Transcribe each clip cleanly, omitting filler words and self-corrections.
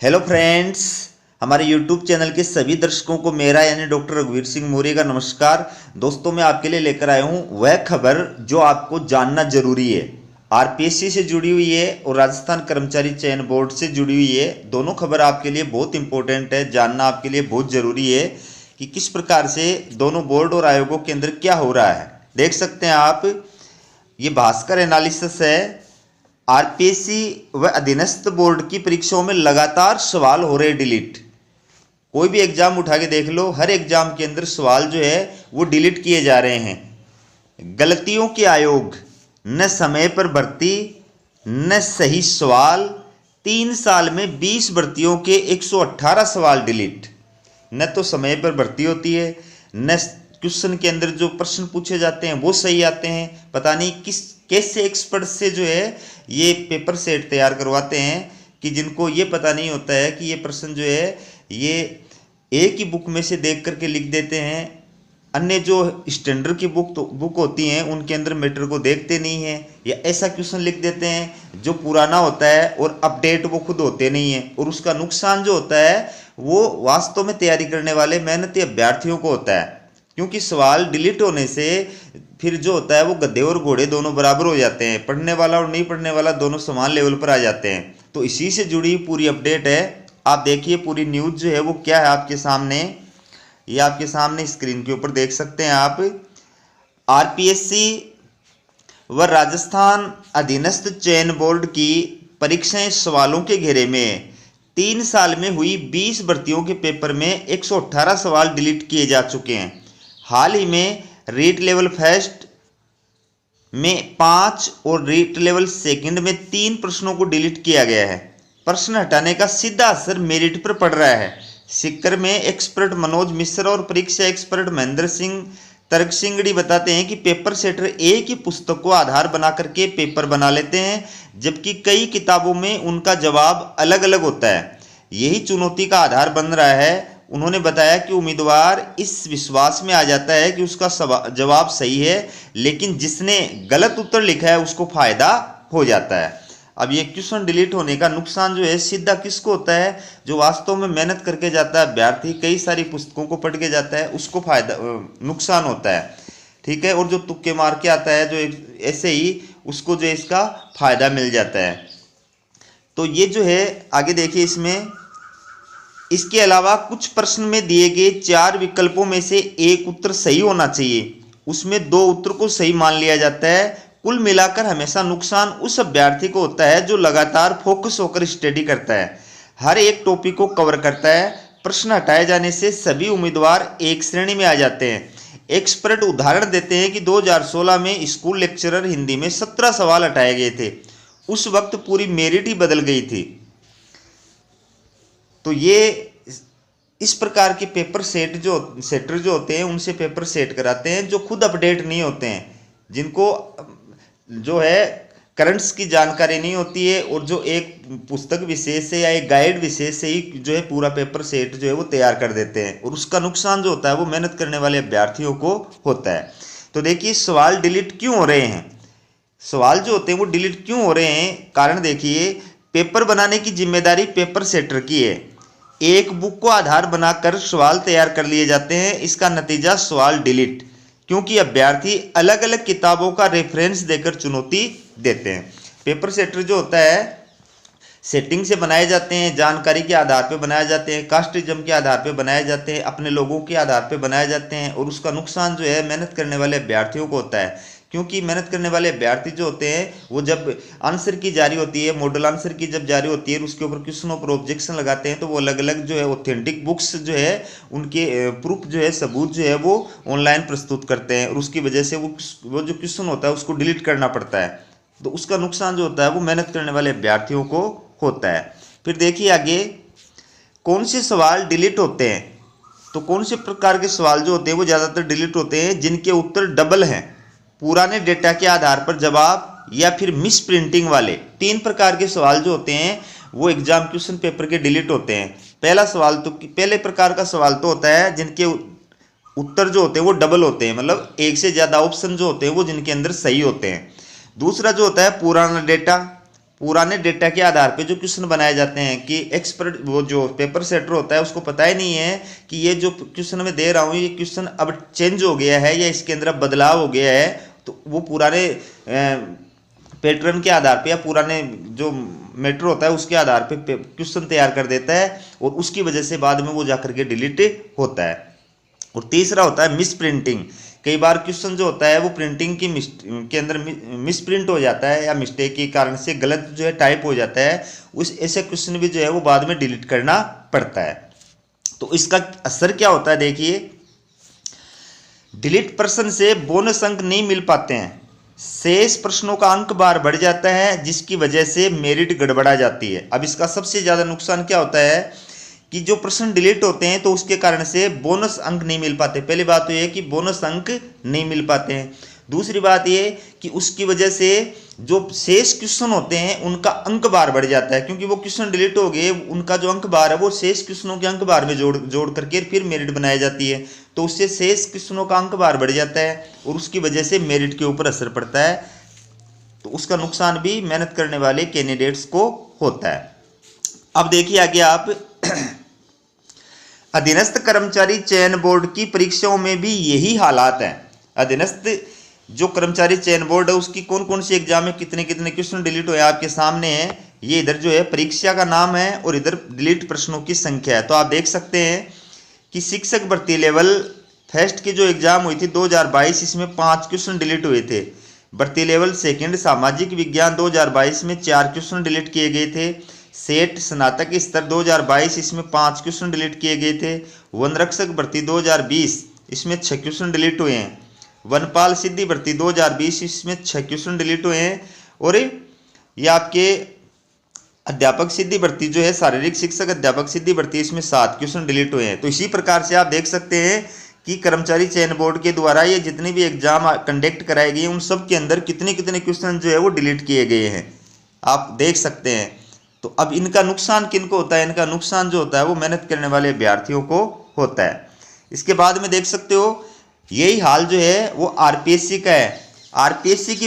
Hello friends, हमारे YouTube channel के सभी दर्शकों को मेरा यानी डॉक्टर रघुवीर सिंह मौर्य का नमस्कार। दोस्तों, मैं आपके लिए लेकर आया हूं वह खबर जो आपको जानना जरूरी है। आरपीएससी से जुड़ी हुई है और राजस्थान कर्मचारी चयन बोर्ड से जुड़ी हुई है। दोनों खबर आपके लिए बहुत इंपॉर्टेंट है, जानना आपके लिए बहुत जरूरी है कि किस प्रकार से दोनों बोर्ड और आयोगों के अंदर क्या हो रहा है। देख सकते हैं आप, ये भास्कर एनालिसिस है। आरपीएससी व अधीनस्थ बोर्ड की परीक्षाओं में लगातार सवाल हो रहे डिलीट। कोई भी एग्जाम उठा के देख लो, हर एग्जाम के अंदर सवाल जो है वो डिलीट किए जा रहे हैं। गलतियों के आयोग, न समय पर भर्ती न सही सवाल। 3 साल में 20 भर्तियों के 118 सवाल डिलीट। न तो समय पर भर्ती होती है, न क्वेश्चन के अंदर जो प्रश्न पूछे जाते हैं वो सही आते हैं। पता नहीं किस कैसे एक्सपर्ट से जो है ये पेपर सेट तैयार करवाते हैं कि जिनको ये पता नहीं होता है कि ये प्रश्न जो है ये एक ही बुक में से देख करके लिख देते हैं। अन्य जो स्टैंडर्ड की बुक होती हैं उनके अंदर मैटर को देखते नहीं हैं, या ऐसा क्वेश्चन लिख देते हैं जो पुराना होता है और अपडेट वो खुद होते नहीं हैं। और उसका नुकसान जो होता है वो वास्तव में तैयारी करने वाले मेहनती अभ्यर्थियों को होता है, क्योंकि सवाल डिलीट होने से फिर जो होता है वो गधे और घोड़े दोनों बराबर हो जाते हैं। पढ़ने वाला और नहीं पढ़ने वाला दोनों समान लेवल पर आ जाते हैं। तो इसी से जुड़ी पूरी अपडेट है। आप देखिए पूरी न्यूज़ जो है वो क्या है आपके सामने, ये आपके सामने स्क्रीन के ऊपर देख सकते हैं आप। आरपीएससी व राजस्थान अधीनस्थ चयन बोर्ड की परीक्षाएं सवालों के घेरे में। 3 साल में हुई 20 भर्तियों के पेपर में 118 सवाल डिलीट किए जा चुके हैं। हाल ही में रीट लेवल फर्स्ट में 5 और रीट लेवल सेकंड में 3 प्रश्नों को डिलीट किया गया है। प्रश्न हटाने का सीधा असर मेरिट पर पड़ रहा है। सीकर में एक्सपर्ट मनोज मिश्रा और परीक्षा एक्सपर्ट महेंद्र सिंह तरकसिंगड़ी बताते हैं कि पेपर सेटर एक ही पुस्तक को आधार बना करके पेपर बना लेते हैं, जबकि कई किताबों में उनका जवाब अलग अलग होता है। यही चुनौती का आधार बन रहा है। उन्होंने बताया कि उम्मीदवार इस विश्वास में आ जाता है कि उसका जवाब सही है, लेकिन जिसने गलत उत्तर लिखा है उसको फायदा हो जाता है। अब ये क्वेश्चन डिलीट होने का नुकसान जो है सीधा किसको होता है? जो वास्तव में मेहनत करके जाता है अभ्यर्थी, कई सारी पुस्तकों को पढ़ के जाता है, उसको फायदा नुकसान होता है, ठीक है। और जो तुक्के मार के आता है जो ऐसे ही, उसको जो इसका फायदा मिल जाता है। तो ये जो है आगे देखिए इसमें, इसके अलावा कुछ प्रश्न में दिए गए 4 विकल्पों में से एक उत्तर सही होना चाहिए, उसमें 2 उत्तर को सही मान लिया जाता है। कुल मिलाकर हमेशा नुकसान उस अभ्यर्थी को होता है जो लगातार फोकस होकर स्टडी करता है, हर एक टॉपिक को कवर करता है। प्रश्न हटाए जाने से सभी उम्मीदवार एक श्रेणी में आ जाते हैं। एक्सपर्ट उदाहरण देते हैं कि 2016 में स्कूल लेक्चरर हिंदी में 17 सवाल हटाए गए थे। उस वक्त पूरी मेरिट ही बदल गई थी। तो ये इस प्रकार के पेपर सेटर जो होते हैं उनसे पेपर सेट कराते हैं जो खुद अपडेट नहीं होते हैं, जिनको जो है करंट्स की जानकारी नहीं होती है, और जो एक पुस्तक विशेष से या एक गाइड विशेष से ही जो है पूरा पेपर सेट जो है वो तैयार कर देते हैं, और उसका नुकसान जो होता है वो मेहनत करने वाले अभ्यर्थियों को होता है। तो देखिए सवाल डिलीट क्यों हो रहे हैं, सवाल जो होते हैं वो डिलीट क्यों हो रहे हैं, कारण देखिए। पेपर बनाने की जिम्मेदारी पेपर सेटर की है। एक बुक को आधार बनाकर सवाल तैयार कर लिए जाते हैं, इसका नतीजा सवाल डिलीट, क्योंकि अभ्यर्थी अलग अलग किताबों का रेफरेंस देकर चुनौती देते हैं। पेपर सेटर जो होता है सेटिंग से बनाए जाते हैं, जानकारी के आधार पर बनाए जाते हैं, कास्टिज्म के आधार पर बनाए जाते हैं, अपने लोगों के आधार पर बनाए जाते हैं, और उसका नुकसान जो है मेहनत करने वाले अभ्यर्थियों को होता है, क्योंकि मेहनत करने वाले अभ्यर्थी जो होते हैं वो जब आंसर की जारी होती है, मॉडल आंसर की जब जारी होती है, उसके ऊपर क्वेश्चनों पर ऑब्जेक्शन लगाते हैं, तो वो अलग अलग जो है ऑथेंटिक बुक्स जो है उनके प्रूफ जो है सबूत जो है वो ऑनलाइन प्रस्तुत करते हैं, और उसकी वजह से वो जो क्वेश्चन होता है उसको डिलीट करना पड़ता है। तो उसका नुकसान जो होता है वो मेहनत करने वाले अभ्यर्थियों को होता है। फिर देखिए आगे कौन से सवाल डिलीट होते हैं। तो कौन से प्रकार के सवाल जो होते हैं वो ज़्यादातर डिलीट होते हैं जिनके उत्तर डबल हैं, पुराने डेटा के आधार पर जवाब, या फिर मिस प्रिंटिंग वाले। 3 प्रकार के सवाल जो होते हैं वो एग्जाम क्वेश्चन पेपर के डिलीट होते हैं। पहले प्रकार का सवाल तो होता है जिनके उत्तर जो होते हैं वो डबल होते हैं, मतलब एक से ज़्यादा ऑप्शन जो होते हैं वो जिनके अंदर सही होते हैं। दूसरा जो होता है पुराना डेटा, पुराने डेटा के आधार पे जो क्वेश्चन बनाए जाते हैं कि एक्सपर्ट वो जो पेपर सेटर होता है उसको पता ही नहीं है कि ये जो क्वेश्चन मैं दे रहा हूँ ये क्वेश्चन अब चेंज हो गया है या इसके अंदर अब बदलाव हो गया है, तो वो पुराने पैटर्न के आधार पे या पुराने जो मैटर होता है उसके आधार पे क्वेश्चन तैयार कर देता है और उसकी वजह से बाद में वो जाकर के डिलीट होता है। और तीसरा होता है मिस प्रिंटिंग। कई बार क्वेश्चन जो होता है वो प्रिंटिंग की के अंदर मिस प्रिंट हो जाता है या मिस्टेक के कारण से गलत जो है टाइप हो जाता है, उस ऐसे क्वेश्चन भी जो है वो बाद में डिलीट करना पड़ता है। तो इसका असर क्या होता है देखिए, डिलीट प्रश्न से बोनस अंक नहीं मिल पाते हैं, शेष प्रश्नों का अंक बार बढ़ जाता है जिसकी वजह से मेरिट गड़बड़ा जाती है। अब इसका सबसे ज़्यादा नुकसान क्या होता है कि जो प्रश्न डिलीट होते हैं तो उसके कारण से बोनस अंक नहीं मिल पाते। पहली बात तो ये कि बोनस अंक नहीं मिल पाते हैं। दूसरी बात ये कि उसकी वजह से जो शेष क्वेश्चन होते हैं उनका अंक बार बढ़ जाता है, क्योंकि वो क्वेश्चन डिलीट हो गए, उनका जो अंक बार है वो शेष क्वेश्चनों के अंक बार में जोड़ करके फिर मेरिट बनाई जाती है, तो उससे शेष क्वेश्चनों का अंक बार बढ़ जाता है और उसकी वजह से मेरिट के ऊपर असर पड़ता है। तो उसका नुकसान भी मेहनत करने वाले कैंडिडेट्स को होता है। अब देखिए आगे आप अधीनस्थ कर्मचारी चयन बोर्ड की परीक्षाओं में भी यही हालात हैं। अधीनस्थ जो कर्मचारी चयन बोर्ड है उसकी कौन कौन सी एग्जाम में कितने कितने क्वेश्चन डिलीट हुए आपके सामने है। ये इधर जो है परीक्षा का नाम है और इधर डिलीट प्रश्नों की संख्या है। तो आप देख सकते हैं कि शिक्षक भर्ती लेवल फर्स्ट की जो एग्जाम हुई थी 2022, इसमें 5 क्वेश्चन डिलीट हुए थे। भर्ती लेवल सेकंड सामाजिक विज्ञान 2022 में 4 क्वेश्चन डिलीट किए गए थे। सेट स्नातक स्तर 2022 इसमें 5 क्वेश्चन डिलीट किए गए थे। वनरक्षक भर्ती 2020 इसमें 6 क्वेश्चन डिलीट हुए हैं। वनपाल सिद्धि भर्ती 2020 इसमें 6 क्वेश्चन डिलीट हुए हैं। और ये आपके अध्यापक सिद्धि भर्ती जो है शारीरिक शिक्षक अध्यापक सिद्धि भर्ती इसमें 7 क्वेश्चन डिलीट हुए हैं। तो इसी प्रकार से आप देख सकते हैं कि कर्मचारी चयन बोर्ड के द्वारा ये जितने भी एग्जाम कंडक्ट कराए गए उन सब के अंदर कितने कितने क्वेश्चन जो है वो डिलीट किए गए हैं, आप देख सकते हैं। तो अब इनका नुकसान किनको होता है? इनका नुकसान जो होता है वो मेहनत करने वाले अभ्यर्थियों को होता है। इसके बाद में देख सकते हो यही हाल जो है वो आरपीएससी का है। आरपीएससी की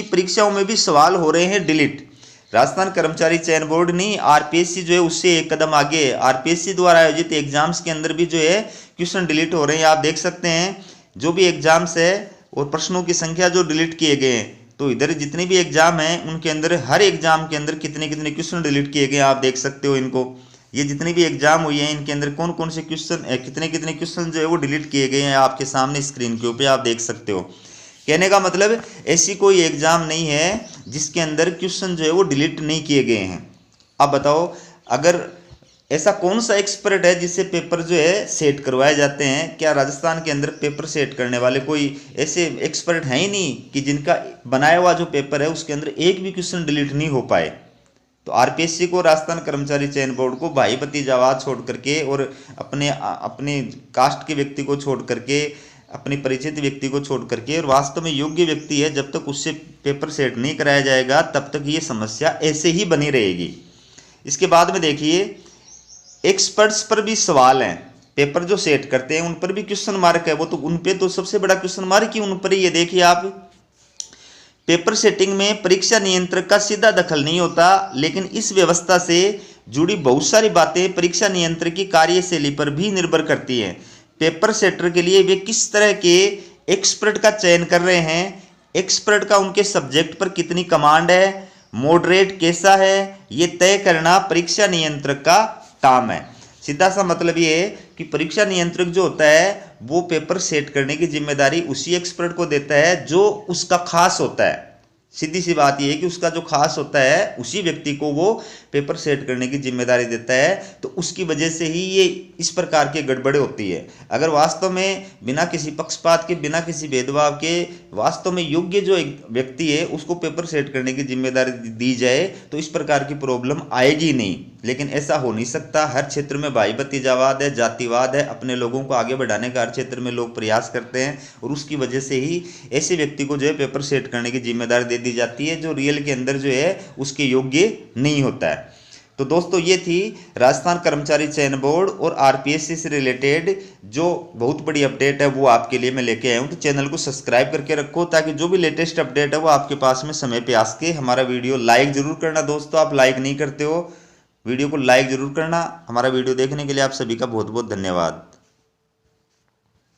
परीक्षाओं में भी सवाल हो रहे हैं डिलीट। राजस्थान कर्मचारी चयन बोर्ड नहीं, आरपीएससी जो है उससे एक कदम आगे है। आरपीएससी द्वारा आयोजित एग्जाम्स के अंदर भी जो है क्वेश्चन डिलीट हो रहे हैं। आप देख सकते हैं जो भी एग्जाम्स है और प्रश्नों की संख्या जो डिलीट किए गए हैं, तो इधर जितने भी एग्जाम हैं उनके अंदर हर एग्जाम के अंदर कितने कितने क्वेश्चन डिलीट किए गए आप देख सकते हो इनको। ये जितने भी एग्जाम हुए हैं इनके अंदर कौन कौन से क्वेश्चन कितने कितने क्वेश्चन जो है वो डिलीट किए गए हैं आपके सामने स्क्रीन के ऊपर आप देख सकते हो। कहने का मतलब ऐसी कोई एग्जाम नहीं है जिसके अंदर क्वेश्चन जो है वो डिलीट नहीं किए गए हैं। अब बताओ अगर ऐसा कौन सा एक्सपर्ट है जिससे पेपर जो है सेट करवाए जाते हैं? क्या राजस्थान के अंदर पेपर सेट करने वाले कोई ऐसे एक्सपर्ट हैं ही नहीं कि जिनका बनाया हुआ जो पेपर है उसके अंदर एक भी क्वेश्चन डिलीट नहीं हो पाए? तो आरपीएससी को, राजस्थान कर्मचारी चयन बोर्ड को भाई भतीजावाद छोड़ करके और अपने कास्ट के व्यक्ति को छोड़ करके, अपने परिचित व्यक्ति को छोड़ करके और वास्तव में योग्य व्यक्ति है जब तक उससे पेपर सेट नहीं कराया जाएगा तब तक ये समस्या ऐसे ही बनी रहेगी। इसके बाद में देखिए एक्सपर्ट्स पर भी सवाल हैं। पेपर जो सेट करते हैं उन पर भी क्वेश्चन मार्क है। वो तो उन पे तो सबसे बड़ा क्वेश्चन मार्क ही उन पर ही है। देखिए आप पेपर सेटिंग में परीक्षा नियंत्रक का सीधा दखल नहीं होता, लेकिन इस व्यवस्था से जुड़ी बहुत सारी बातें परीक्षा नियंत्रक की कार्यशैली पर भी निर्भर करती हैं। पेपर सेटर के लिए वे किस तरह के एक्सपर्ट का चयन कर रहे हैं, एक्सपर्ट का उनके सब्जेक्ट पर कितनी कमांड है, मॉडरेट कैसा है, ये तय करना परीक्षा नियंत्रक का काम है। सीधा सा मतलब ये है कि परीक्षा नियंत्रक जो होता है वो पेपर सेट करने की जिम्मेदारी उसी एक्सपर्ट को देता है जो उसका खास होता है। सीधी सी बात यह है कि उसका जो खास होता है उसी व्यक्ति को वो पेपर सेट करने की जिम्मेदारी देता है। तो उसकी वजह से ही ये इस प्रकार की गड़बड़े होती है। अगर वास्तव में बिना किसी पक्षपात के, बिना किसी भेदभाव के वास्तव में योग्य जो एक व्यक्ति है उसको पेपर सेट करने की जिम्मेदारी दी जाए तो इस प्रकार की प्रॉब्लम आएगी नहीं। लेकिन ऐसा हो नहीं सकता। हर क्षेत्र में भाई भतीजावाद है, जातिवाद है, अपने लोगों को आगे बढ़ाने का हर क्षेत्र में लोग प्रयास करते हैं और उसकी वजह से ही ऐसे व्यक्ति को जो है पेपर सेट करने की जिम्मेदारी दे दी जाती है जो रियल के अंदर जो है उसके योग्य नहीं होता है। तो दोस्तों ये थी राजस्थान कर्मचारी चयन बोर्ड और आरपीएससी से रिलेटेड जो बहुत बड़ी अपडेट है वो आपके लिए मैं लेके आया हूँ। तो चैनल को सब्सक्राइब करके रखो ताकि जो भी लेटेस्ट अपडेट है वो आपके पास में समय पे आ सके। हमारा वीडियो लाइक जरूर करना दोस्तों, आप लाइक नहीं करते हो, वीडियो को लाइक जरूर करना। हमारा वीडियो देखने के लिए आप सभी का बहुत बहुत धन्यवाद।